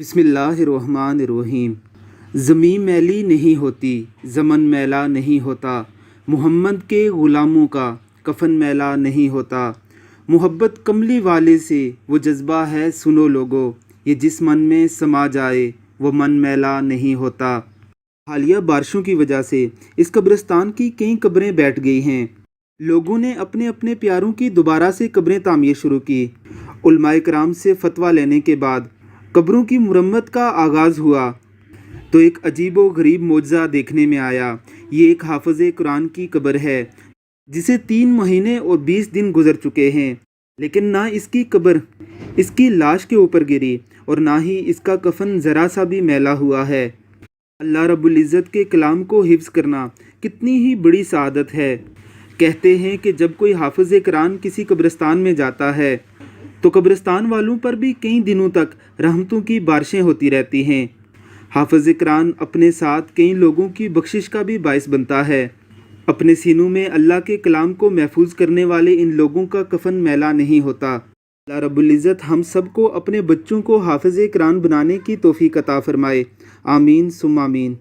बिस्मिल्लाहिर्रहमानिर्रहीम। ज़मीं मैली नहीं होती, ज़मन मैला नहीं होता, मुहम्मद के ग़ुलामों का कफ़न मैला नहीं होता। मोहब्बत कमली वाले से वो जज्बा है सुनो लोगो, ये जिस मन में समा जाए वो मन मैला नहीं होता। हालिया बारिशों की वजह से इस कब्रिस्तान की कई कब्रें बैठ गई हैं। लोगों ने अपने अपने प्यारों की दोबारा से कब्रें तामीर शुरू की। उलमाए कराम से फतवा लेने के बाद कब्रों की मुरम्मत का आगाज़ हुआ तो एक अजीब व गरीब मौजज़ा देखने में आया। ये एक हाफ़िज़ कुरान की कब्र है जिसे 3 महीने और 20 दिन गुजर चुके हैं, लेकिन ना इसकी कब्र इसकी लाश के ऊपर गिरी और ना ही इसका कफन ज़रा सा भी मैला हुआ है। अल्लाह रब्बुल इज़्ज़त के कलाम को हिफ्ज़ करना कितनी ही बड़ी सआदत है। कहते हैं कि जब कोई हाफ़िज़ कुरान किसी कब्रिस्तान में जाता है तो कब्रिस्तान वालों पर भी कई दिनों तक रहमतों की बारिशें होती रहती हैं। हाफ़िज़ कुरान अपने साथ कई लोगों की बख्शिश का भी बाइस बनता है। अपने सीनों में अल्लाह के कलाम को महफूज करने वाले इन लोगों का कफन मैला नहीं होता। अल्लाह रब्बुल इज़्ज़त हम सब को अपने बच्चों को हाफ़िज़ कुरान बनाने की तौफ़ीक़ अता फ़रमाए। आमीन सुम्मा आमीन।